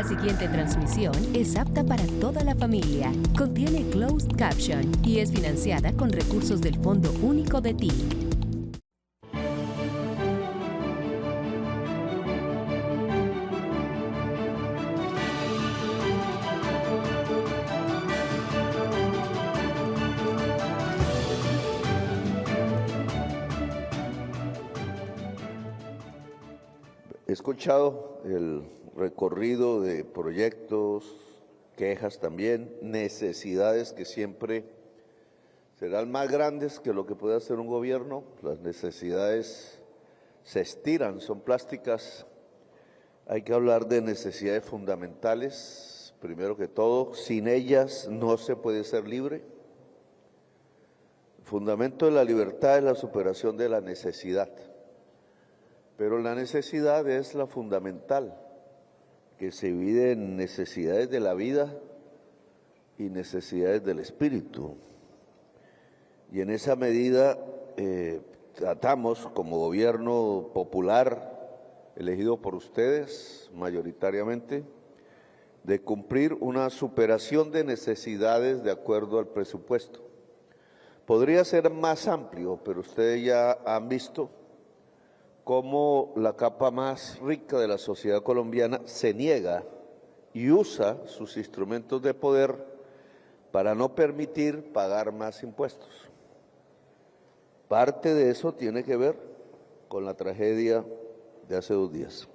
La siguiente transmisión es apta para toda la familia. Contiene closed caption y es financiada con recursos del Fondo Único de TIC. He escuchado el recorrido de proyectos, quejas también, necesidades que siempre serán más grandes que lo que puede hacer un gobierno. Las necesidades se estiran, son plásticas. Hay que hablar de necesidades fundamentales, primero que todo. Sin ellas no se puede ser libre. El fundamento de la libertad es la superación de la necesidad. Pero la necesidad es la fundamental, que se divide en necesidades de la vida y necesidades del espíritu. Y en esa medida tratamos, como gobierno popular, elegido por ustedes mayoritariamente, de cumplir una superación de necesidades de acuerdo al presupuesto. Podría ser más amplio, pero ustedes ya han visto cómo la capa más rica de la sociedad colombiana se niega y usa sus instrumentos de poder para no permitir pagar más impuestos. Parte de eso tiene que ver con la tragedia de hace 2 días.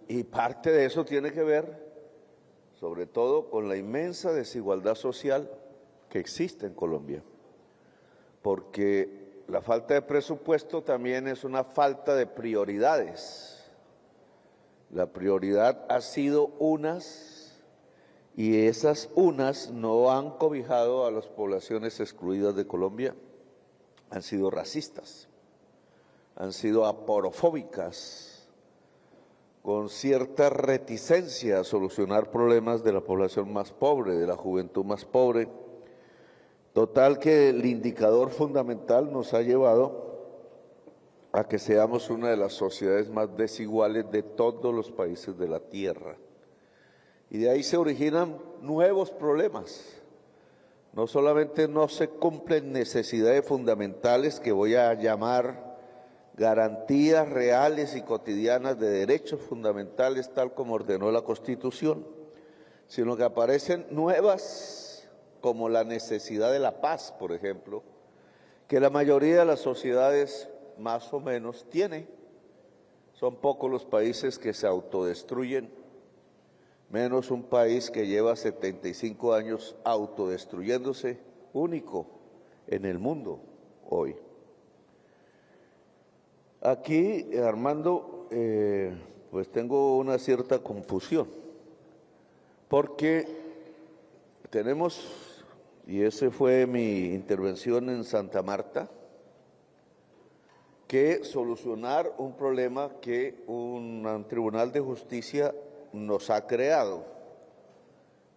Y parte de eso tiene que ver, sobre todo, con la inmensa desigualdad social que existe en Colombia, porque la falta de presupuesto también es una falta de prioridades. La prioridad ha sido unas, y esas unas no han cobijado a las poblaciones excluidas de Colombia. Han sido racistas, han sido aporofóbicas, con cierta reticencia a solucionar problemas de la población más pobre, de la juventud más pobre. Total que el indicador fundamental nos ha llevado a que seamos una de las sociedades más desiguales de todos los países de la tierra. Y de ahí se originan nuevos problemas. No solamente no se cumplen necesidades fundamentales que voy a llamar garantías reales y cotidianas de derechos fundamentales tal como ordenó la Constitución, sino que aparecen nuevas, como la necesidad de la paz, por ejemplo, que la mayoría de las sociedades más o menos tiene. Son pocos los países que se autodestruyen, menos un país que lleva 75 años autodestruyéndose, único en el mundo hoy. Aquí, Armando, pues tengo una cierta confusión, porque tenemos, y esa fue mi intervención en Santa Marta, que solucionar un problema que un tribunal de justicia nos ha creado,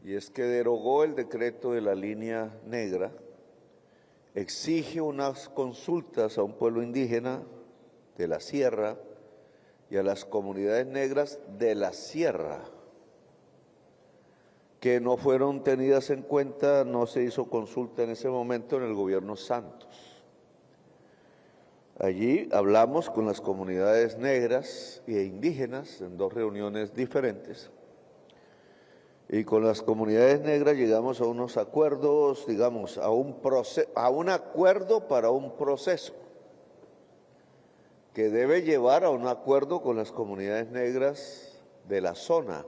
y es que derogó el decreto de la línea negra, exige unas consultas a un pueblo indígena de la sierra y a las comunidades negras de la sierra, que no fueron tenidas en cuenta, no se hizo consulta en ese momento en el gobierno Santos. Allí hablamos con las comunidades negras e indígenas en 2 reuniones diferentes, y con las comunidades negras llegamos a unos acuerdos, digamos, a un acuerdo para un proceso que debe llevar a un acuerdo con las comunidades negras de la zona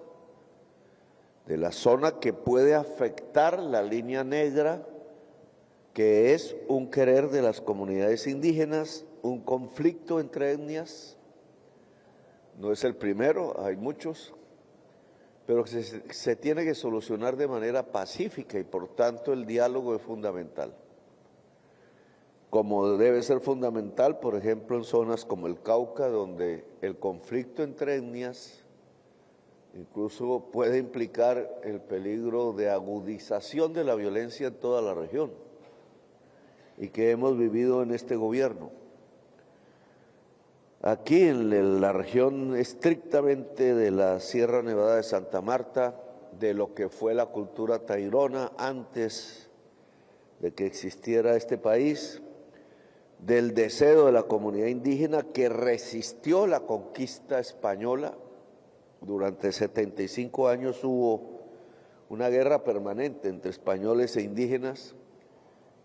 que puede afectar la línea negra, que es un querer de las comunidades indígenas, un conflicto entre etnias. No es el primero, hay muchos, pero se tiene que solucionar de manera pacífica y por tanto el diálogo es fundamental. Como debe ser fundamental, por ejemplo, en zonas como el Cauca, donde el conflicto entre etnias incluso puede implicar el peligro de agudización de la violencia en toda la región, y que hemos vivido en este gobierno. Aquí en la región estrictamente de la Sierra Nevada de Santa Marta, de lo que fue la cultura tairona antes de que existiera este país, del deseo de la comunidad indígena que resistió la conquista española. Durante 75 años hubo una guerra permanente entre españoles e indígenas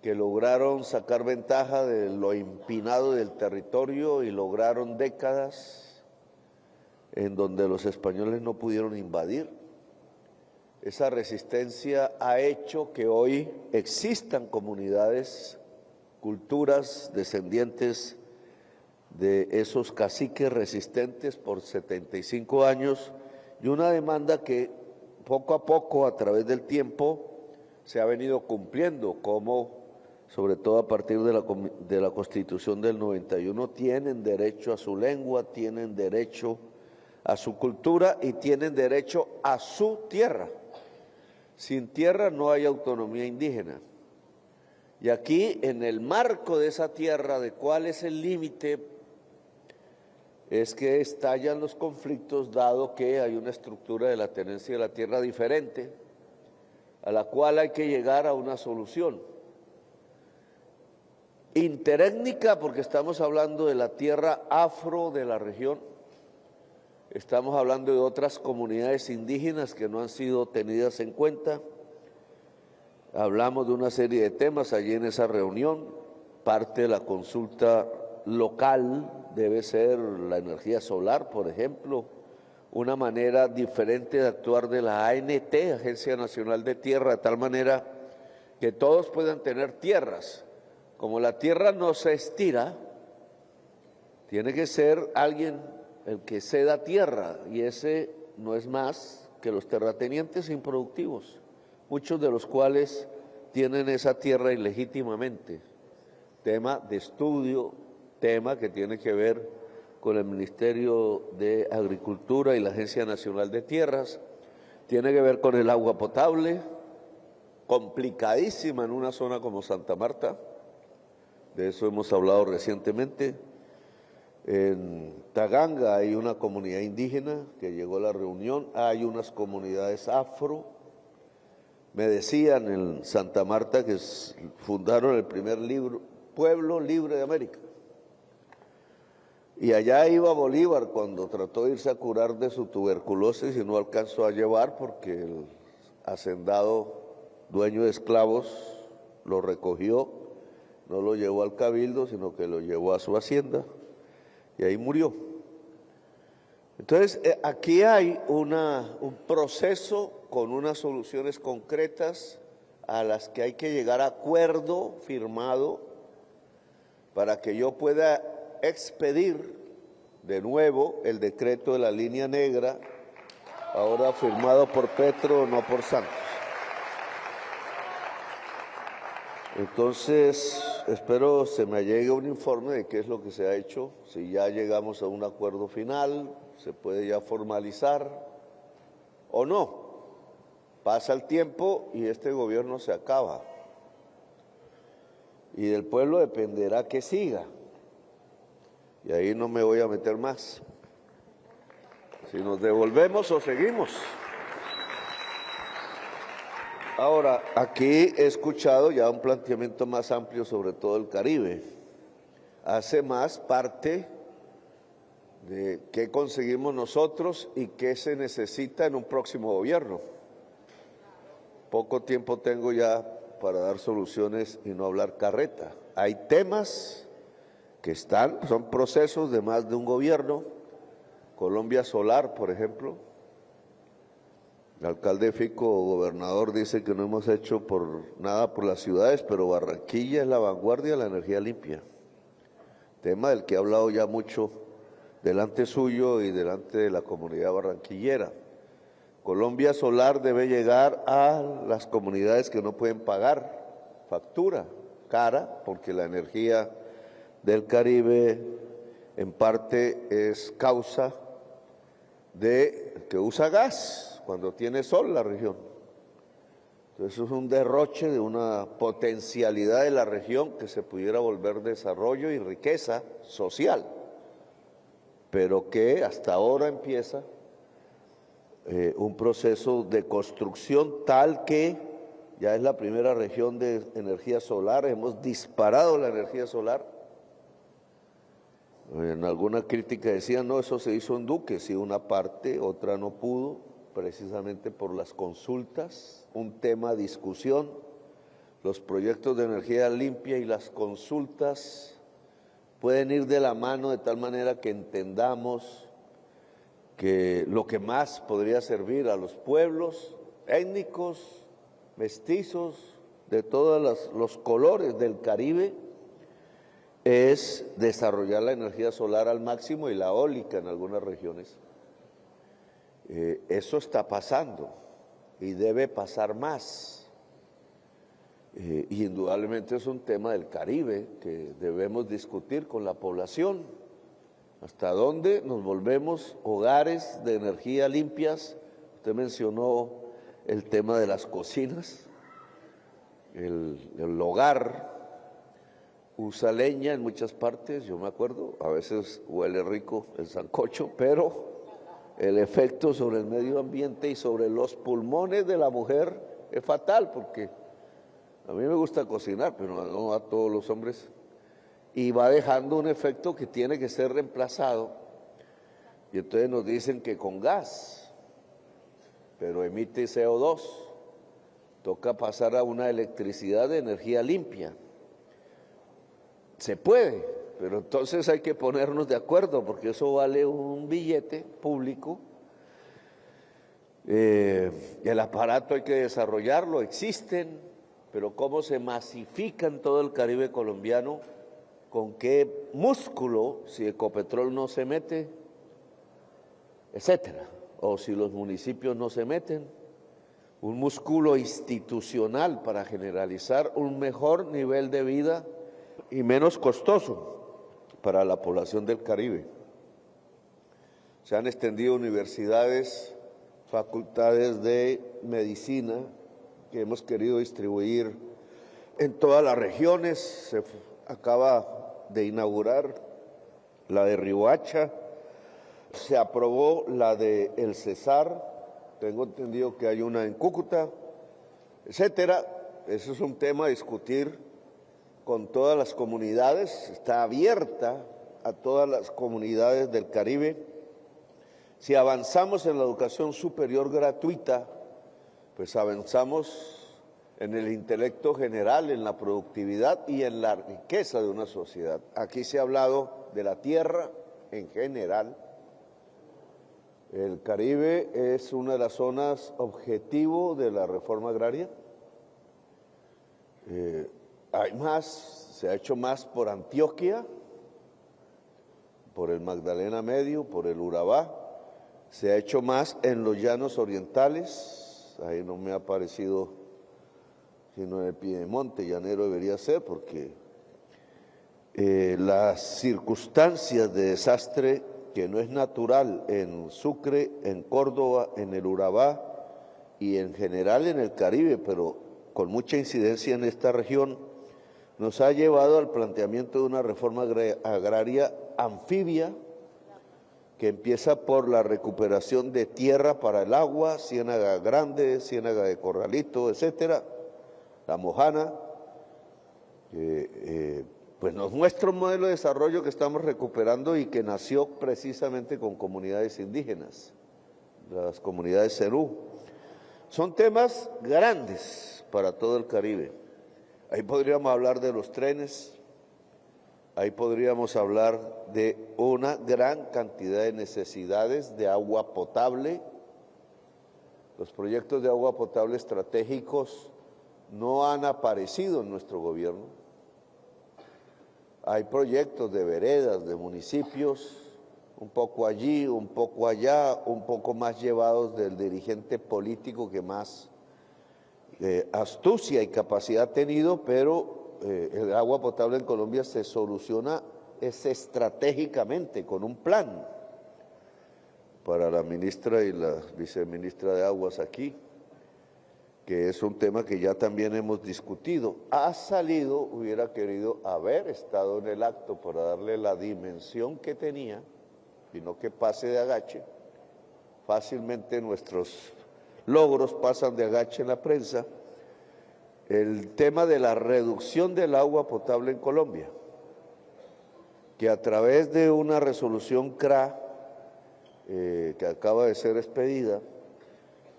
que lograron sacar ventaja de lo empinado del territorio y lograron décadas en donde los españoles no pudieron invadir. Esa resistencia ha hecho que hoy existan comunidades, culturas descendientes de esos caciques resistentes por 75 años y una demanda que poco a poco, a través del tiempo, se ha venido cumpliendo, como sobre todo a partir de la Constitución del 91, tienen derecho a su lengua, tienen derecho a su cultura y tienen derecho a su tierra. Sin tierra no hay autonomía indígena. Y aquí, en el marco de esa tierra, de cuál es el límite, es que estallan los conflictos, dado que hay una estructura de la tenencia de la tierra diferente, a la cual hay que llegar a una solución interétnica, porque estamos hablando de la tierra afro de la región, estamos hablando de otras comunidades indígenas que no han sido tenidas en cuenta, hablamos de una serie de temas allí en esa reunión. Parte de la consulta local debe ser la energía solar, por ejemplo, una manera diferente de actuar de la ANT, Agencia Nacional de Tierra, de tal manera que todos puedan tener tierras. Como la tierra no se estira, tiene que ser alguien el que ceda tierra, y ese no es más que los terratenientes improductivos, muchos de los cuales tienen esa tierra ilegítimamente. Tema de estudio, tema que tiene que ver con el Ministerio de Agricultura y la Agencia Nacional de Tierras, tiene que ver con el agua potable, complicadísima en una zona como Santa Marta. De eso hemos hablado recientemente. En Taganga hay una comunidad indígena que llegó a la reunión, hay unas comunidades afro. Me decían en Santa Marta que fundaron el primer pueblo libre de América. Y allá iba Bolívar cuando trató de irse a curar de su tuberculosis y no alcanzó a llevar porque el hacendado dueño de esclavos lo recogió. No lo llevó al cabildo, sino que lo llevó a su hacienda y ahí murió. Entonces, aquí hay un proceso con unas soluciones concretas a las que hay que llegar a acuerdo firmado para que yo pueda expedir de nuevo el decreto de la línea negra, ahora firmado por Petro, no por Santos. Entonces, espero se me llegue un informe de qué es lo que se ha hecho, si ya llegamos a un acuerdo final, se puede ya formalizar o no. Pasa el tiempo y este gobierno se acaba. Y del pueblo dependerá que siga. Y ahí no me voy a meter más. Si nos devolvemos o seguimos. Ahora, aquí he escuchado ya un planteamiento más amplio sobre todo el Caribe. Hace más parte de qué conseguimos nosotros y qué se necesita en un próximo gobierno. Poco tiempo tengo ya para dar soluciones y no hablar carreta. Hay temas que son procesos de más de un gobierno. Colombia Solar, por ejemplo. El alcalde Fico, gobernador, dice que no hemos hecho nada por las ciudades, pero Barranquilla es la vanguardia de la energía limpia. Tema del que he hablado ya mucho delante suyo y delante de la comunidad barranquillera. Colombia Solar debe llegar a las comunidades que no pueden pagar factura cara, porque la energía del Caribe en parte es causa de que usa gas cuando tiene sol la región. Entonces es un derroche de una potencialidad de la región que se pudiera volver desarrollo y riqueza social. pero que hasta ahora empieza un proceso de construcción tal que ya es la primera región de energía solar, hemos disparado la energía solar. En alguna crítica decían, no, eso se hizo en Duque, sí, una parte, otra no pudo, precisamente por las consultas, un tema a discusión. Los proyectos de energía limpia y las consultas pueden ir de la mano de tal manera que entendamos que lo que más podría servir a los pueblos étnicos, mestizos, de todos los colores del Caribe, es desarrollar la energía solar al máximo y la eólica en algunas regiones. Eso está pasando y debe pasar más. Y indudablemente es un tema del Caribe que debemos discutir con la población. ¿Hasta dónde nos volvemos hogares de energía limpias? Usted mencionó el tema de las cocinas. El hogar usa leña en muchas partes, yo me acuerdo, a veces huele rico el sancocho, pero el efecto sobre el medio ambiente y sobre los pulmones de la mujer es fatal, porque a mí me gusta cocinar, pero no a todos los hombres, y va dejando un efecto que tiene que ser reemplazado, y entonces nos dicen que con gas, pero emite CO2, toca pasar a una electricidad de energía limpia. Se puede, pero entonces hay que ponernos de acuerdo, porque eso vale un billete público. El aparato hay que desarrollarlo, existen, pero cómo se masifica en todo el Caribe colombiano, con qué músculo, si Ecopetrol no se mete, etcétera, o si los municipios no se meten, un músculo institucional para generalizar un mejor nivel de vida y menos costoso para la población del Caribe. Se han extendido universidades, facultades de medicina que hemos querido distribuir en todas las regiones. Se acaba de inaugurar la de Riohacha, se aprobó la de El Cesar, tengo entendido que hay una en Cúcuta, etcétera. Eso es un tema a discutir con todas las comunidades, está abierta a todas las comunidades del Caribe. Si avanzamos en la educación superior gratuita, pues avanzamos en el intelecto general, en la productividad y en la riqueza de una sociedad. Aquí se ha hablado de la tierra en general. El Caribe es una de las zonas objetivo de la reforma agraria. Hay más, se ha hecho más por Antioquia, por el Magdalena Medio, por el Urabá, se ha hecho más en los llanos orientales, ahí no me ha parecido sino en el Piedemonte, llanero debería ser, porque las circunstancias de desastre que no es natural en Sucre, en Córdoba, en el Urabá y en general en el Caribe, pero con mucha incidencia en esta región, nos ha llevado al planteamiento de una reforma agraria anfibia que empieza por la recuperación de tierra para el agua, Ciénaga Grande, Ciénaga de Corralito, etcétera, La Mojana, pues nos muestra un modelo de desarrollo que estamos recuperando y que nació precisamente con comunidades indígenas, las comunidades Serú. Son temas grandes para todo el Caribe. Ahí podríamos hablar de los trenes, ahí podríamos hablar de una gran cantidad de necesidades de agua potable. Los proyectos de agua potable estratégicos no han aparecido en nuestro gobierno. Hay proyectos de veredas, de municipios, un poco allí, un poco allá, un poco más llevados del dirigente político que más astucia y capacidad ha tenido, pero el agua potable en Colombia se soluciona estratégicamente con un plan para la ministra y la viceministra de Aguas aquí, que es un tema que ya también hemos discutido. Ha salido, hubiera querido haber estado en el acto para darle la dimensión que tenía, sino que pase de agache. Fácilmente nuestros logros pasan de agache en la prensa. El tema de la reducción del agua potable en Colombia, que a través de una resolución CRA que acaba de ser expedida,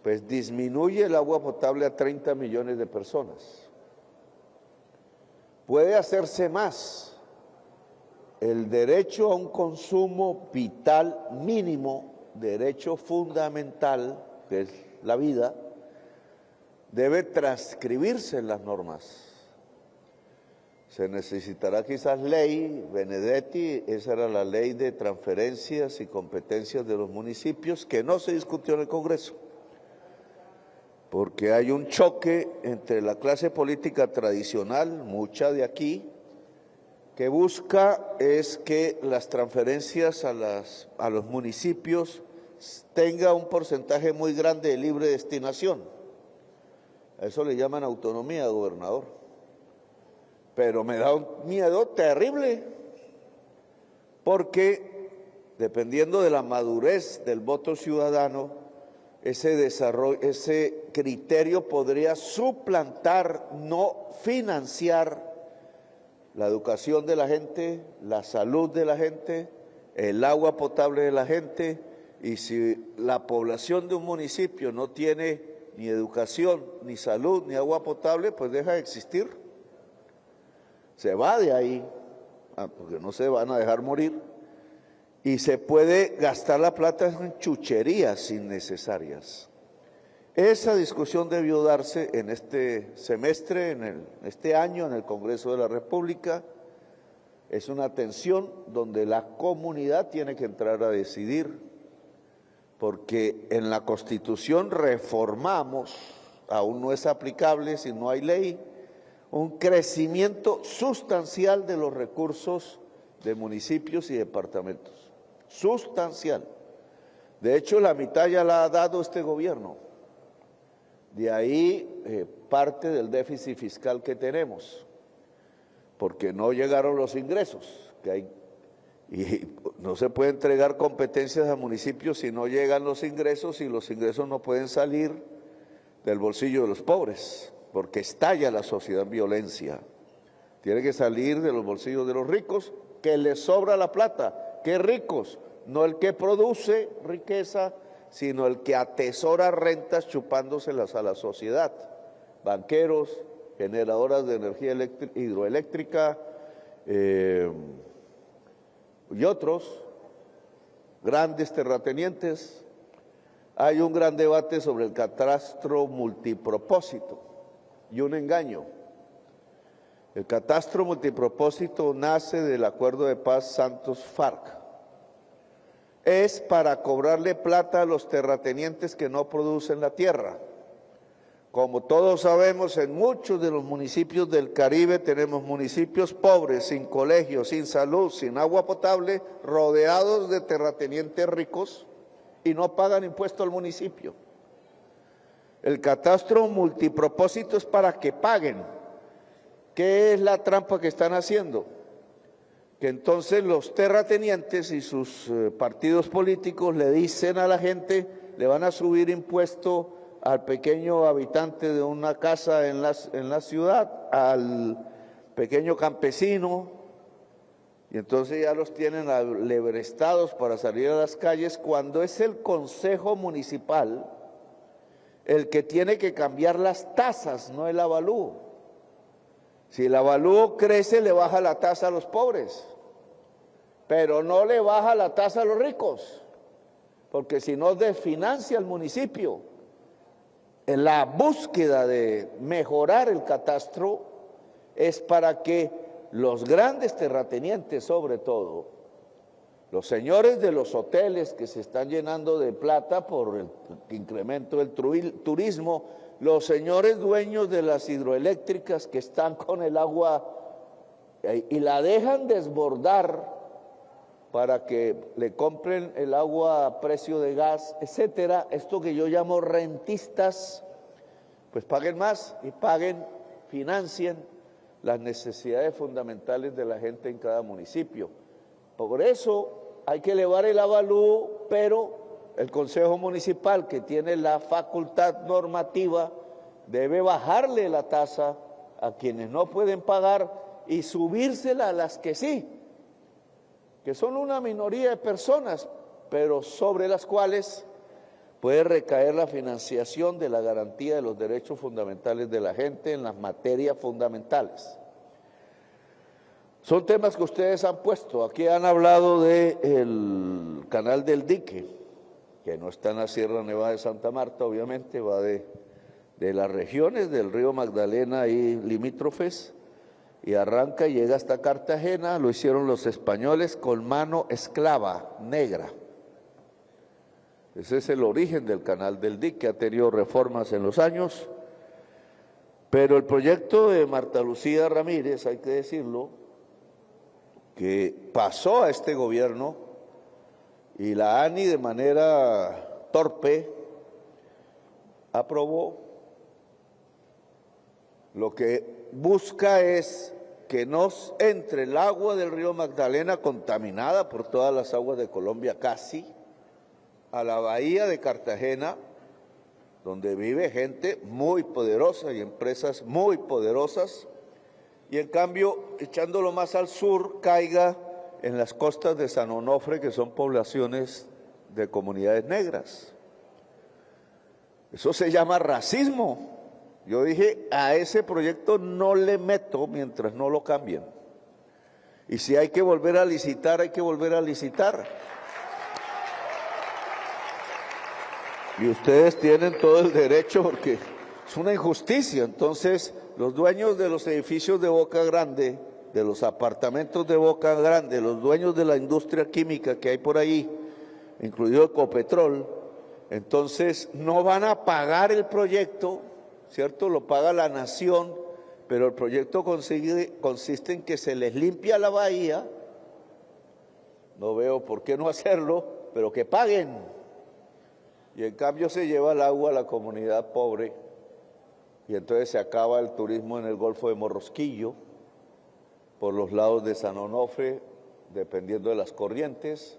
pues disminuye el agua potable a 30 millones de personas. Puede hacerse más. El derecho a un consumo vital mínimo, derecho fundamental, que es la vida, debe transcribirse en las normas. Se necesitará quizás ley, Benedetti, esa era la ley de transferencias y competencias de los municipios, que no se discutió en el Congreso, porque hay un choque entre la clase política tradicional, mucha de aquí, que busca es que las transferencias a los municipios tenga un porcentaje muy grande de libre destinación. A eso le llaman autonomía, gobernador. Pero me da un miedo terrible, porque dependiendo de la madurez del voto ciudadano, ese desarrollo, ese criterio podría suplantar, no financiar la educación de la gente, la salud de la gente, el agua potable de la gente, y si la población de un municipio no tiene ni educación, ni salud, ni agua potable, pues deja de existir. Se va de ahí, porque no se van a dejar morir, y se puede gastar la plata en chucherías innecesarias. Esa discusión debió darse en este semestre, este año, en el Congreso de la República. Es una tensión donde la comunidad tiene que entrar a decidir, porque en la Constitución reformamos, aún no es aplicable si no hay ley, un crecimiento sustancial de los recursos de municipios y departamentos. Sustancial. De hecho, la mitad ya la ha dado este gobierno. De ahí parte del déficit fiscal que tenemos, porque no llegaron los ingresos, y no se puede entregar competencias a municipios si no llegan los ingresos, y los ingresos no pueden salir del bolsillo de los pobres, porque estalla la sociedad en violencia. Tiene que salir de los bolsillos de los ricos, que les sobra la plata. ¿Qué ricos? No el que produce riqueza, sino el que atesora rentas chupándoselas a la sociedad. Banqueros, generadoras de energía hidroeléctrica y otros, grandes terratenientes. Hay un gran debate sobre el catastro multipropósito y un engaño. El catastro multipropósito nace del acuerdo de paz Santos-FARC. Es para cobrarle plata a los terratenientes que no producen la tierra. Como todos sabemos, en muchos de los municipios del Caribe tenemos municipios pobres, sin colegios, sin salud, sin agua potable, rodeados de terratenientes ricos y no pagan impuesto al municipio. El catastro multipropósito es para que paguen. ¿Qué es la trampa que están haciendo? Que entonces los terratenientes y sus partidos políticos le dicen a la gente, le van a subir impuesto al pequeño habitante de una casa en la ciudad, al pequeño campesino, y entonces ya los tienen alebrestados para salir a las calles, cuando es el Consejo Municipal el que tiene que cambiar las tasas, no el avalúo. Si el avalúo crece, le baja la tasa a los pobres, pero no le baja la tasa a los ricos, porque si no desfinancia el municipio. En la búsqueda de mejorar el catastro es para que los grandes terratenientes, sobre todo, los señores de los hoteles que se están llenando de plata por el incremento del turismo, los señores dueños de las hidroeléctricas que están con el agua y la dejan desbordar para que le compren el agua a precio de gas, etcétera, esto que yo llamo rentistas, pues paguen más y financien las necesidades fundamentales de la gente en cada municipio. Por eso hay que elevar el avalúo, pero el Consejo Municipal, que tiene la facultad normativa, debe bajarle la tasa a quienes no pueden pagar y subírsela a las que sí, que son una minoría de personas, pero sobre las cuales puede recaer la financiación de la garantía de los derechos fundamentales de la gente en las materias fundamentales. Son temas que ustedes han puesto. Aquí han hablado del canal del dique, que no está en la Sierra Nevada de Santa Marta, obviamente, va de las regiones del río Magdalena y limítrofes, y arranca y llega hasta Cartagena. Lo hicieron los españoles con mano esclava, negra. Ese es el origen del canal del dique, ha tenido reformas en los años, pero el proyecto de Marta Lucía Ramírez, hay que decirlo, que pasó a este gobierno, y la ANI de manera torpe aprobó, lo que busca es que no entre el agua del río Magdalena, contaminada por todas las aguas de Colombia casi, a la bahía de Cartagena, donde vive gente muy poderosa y empresas muy poderosas, y en cambio, echándolo más al sur, caiga en las costas de San Onofre, que son poblaciones de comunidades negras. Eso se llama racismo. Yo dije, a ese proyecto no le meto mientras no lo cambien. Y si hay que volver a licitar, hay que volver a licitar. Y ustedes tienen todo el derecho, porque es una injusticia. Entonces, los dueños de los edificios de Boca Grande, de los apartamentos de Boca Grande, los dueños de la industria química que hay por ahí, incluido Ecopetrol, entonces no van a pagar el proyecto, ¿cierto? Lo paga la nación, pero el proyecto consiste en que se les limpia la bahía. No veo por qué no hacerlo, pero que paguen. Y en cambio se lleva el agua a la comunidad pobre, y entonces se acaba el turismo en el Golfo de Morrosquillo, por los lados de San Onofre, dependiendo de las corrientes,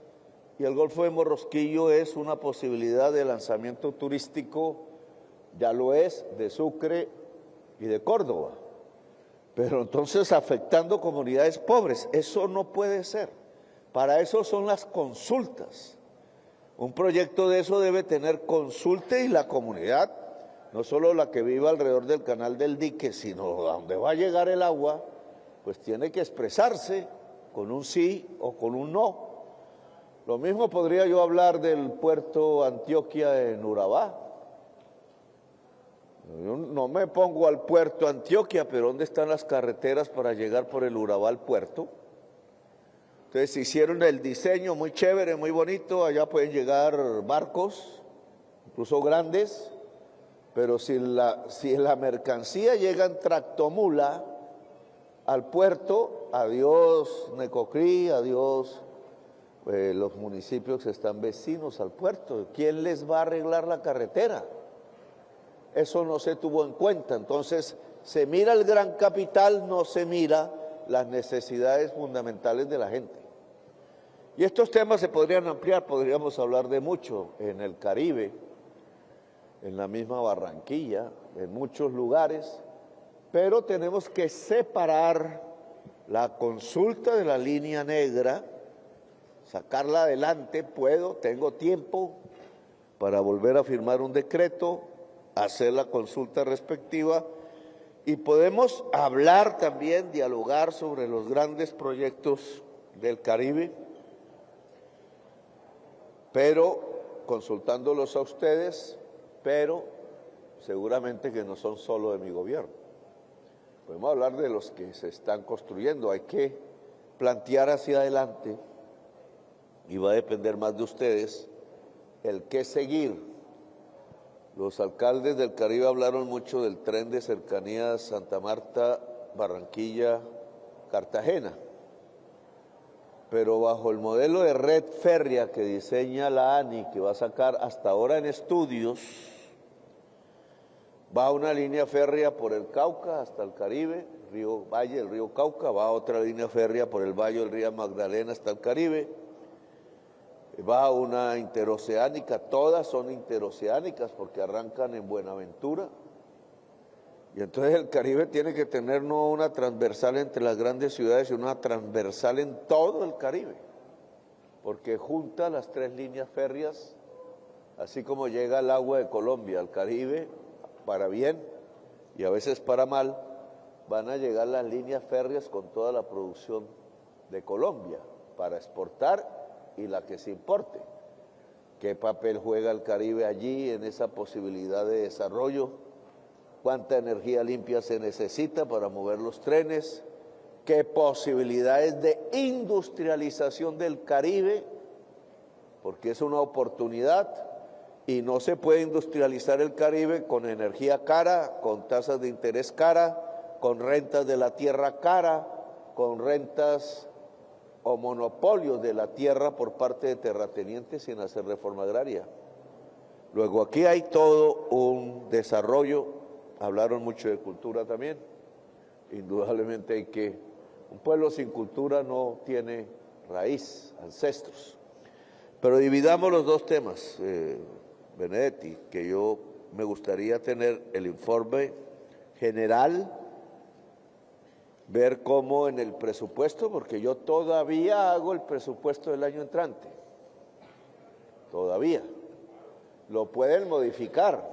y el Golfo de Morrosquillo es una posibilidad de lanzamiento turístico, ya lo es, de Sucre y de Córdoba, pero entonces afectando comunidades pobres. Eso no puede ser. Para eso son las consultas. Un proyecto de eso debe tener consulta, y la comunidad, no solo la que vive alrededor del canal del dique, sino a donde va a llegar el agua, pues tiene que expresarse con un sí o con un no. Lo mismo podría yo hablar del puerto Antioquia en Urabá. Yo no me pongo al puerto Antioquia, pero ¿dónde están las carreteras para llegar por el Urabá al puerto? Entonces hicieron el diseño muy chévere, muy bonito, allá pueden llegar barcos, incluso grandes, pero si la mercancía llega en tractomula al puerto, adiós Necocrí, adiós los municipios que están vecinos al puerto. ¿Quién les va a arreglar la carretera? Eso no se tuvo en cuenta. Entonces se mira el gran capital, no se mira las necesidades fundamentales de la gente. Y estos temas se podrían ampliar, podríamos hablar de mucho en el Caribe, en la misma Barranquilla, en muchos lugares, pero tenemos que separar la consulta de la línea negra, sacarla adelante. Tengo tiempo para volver a firmar un decreto, hacer la consulta respectiva, y podemos hablar también, dialogar sobre los grandes proyectos del Caribe, pero consultándolos a ustedes, pero seguramente que no son solo de mi gobierno. Podemos hablar de los que se están construyendo. Hay que plantear hacia adelante, y va a depender más de ustedes el qué seguir. Los alcaldes del Caribe hablaron mucho del tren de cercanías Santa Marta, Barranquilla, Cartagena, pero bajo el modelo de red férrea que diseña la ANI, que va a sacar hasta ahora en estudios, va una línea férrea por el Cauca hasta el Caribe, río Valle, el río Cauca, va otra línea férrea por el Valle del río Magdalena hasta el Caribe, va una interoceánica, todas son interoceánicas porque arrancan en Buenaventura. Y entonces el Caribe tiene que tener no una transversal entre las grandes ciudades, sino una transversal en todo el Caribe, porque junta las tres líneas férreas, así como llega el agua de Colombia al Caribe, para bien y a veces para mal, van a llegar las líneas férreas con toda la producción de Colombia para exportar y la que se importe. ¿Qué papel juega el Caribe allí en esa posibilidad de desarrollo? ¿Cuánta energía limpia se necesita para mover los trenes? ¿Qué posibilidades de industrialización del Caribe? Porque es una oportunidad y no se puede industrializar el Caribe con energía cara, con tasas de interés cara, con rentas de la tierra cara, con rentas o monopolios de la tierra por parte de terratenientes sin hacer reforma agraria. Luego aquí hay todo un desarrollo, hablaron mucho de cultura también, indudablemente hay que, un pueblo sin cultura no tiene raíz, ancestros. Pero dividamos los dos temas, Benedetti, que yo me gustaría tener el informe general, ver cómo en el presupuesto, porque yo todavía hago el presupuesto del año entrante, todavía, lo pueden modificar,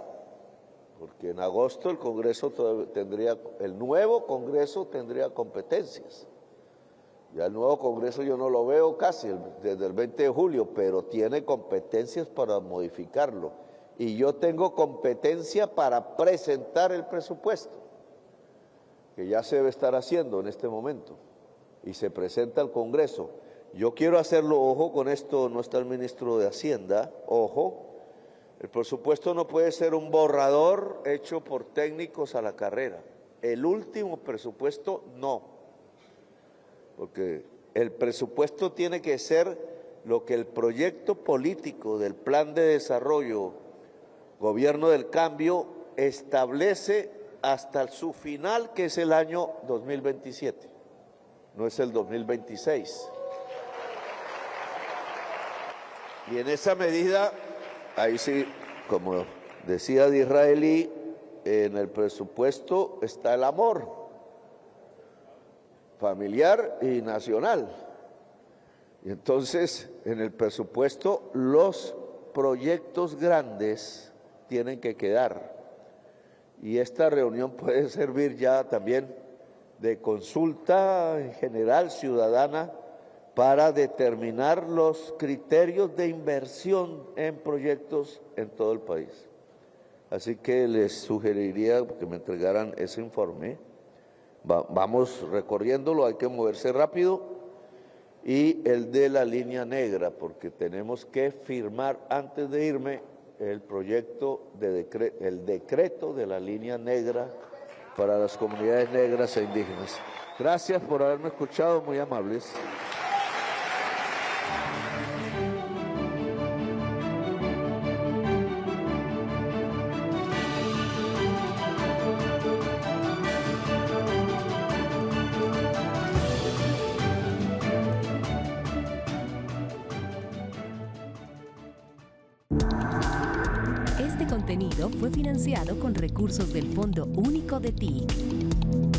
porque en agosto el Congreso tendría, el nuevo Congreso tendría competencias. Ya el nuevo Congreso yo no lo veo casi desde el 20 de julio, pero tiene competencias para modificarlo. Y yo tengo competencia para presentar el presupuesto, que ya se debe estar haciendo en este momento, y se presenta al Congreso. Yo quiero hacerlo, ojo con esto, no está el ministro de Hacienda, ojo, el presupuesto no puede ser un borrador hecho por técnicos a la carrera. El último presupuesto no, porque el presupuesto tiene que ser lo que el proyecto político del Plan de Desarrollo Gobierno del Cambio establece hasta su final, que es el año 2027, no es el 2026. Y en esa medida, ahí sí, como decía Disraeli, en el presupuesto está el amor familiar y nacional. Y entonces, en el presupuesto, los proyectos grandes tienen que quedar. Y esta reunión puede servir ya también de consulta en general ciudadana para determinar los criterios de inversión en proyectos en todo el país. Así que les sugeriría que me entregaran ese informe. Vamos recorriéndolo, hay que moverse rápido. Y el de la línea negra, porque tenemos que firmar antes de irme el proyecto, el decreto de la línea negra para las comunidades negras e indígenas. Gracias por haberme escuchado, muy amables. Este contenido fue financiado con recursos del Fondo Único de TIC.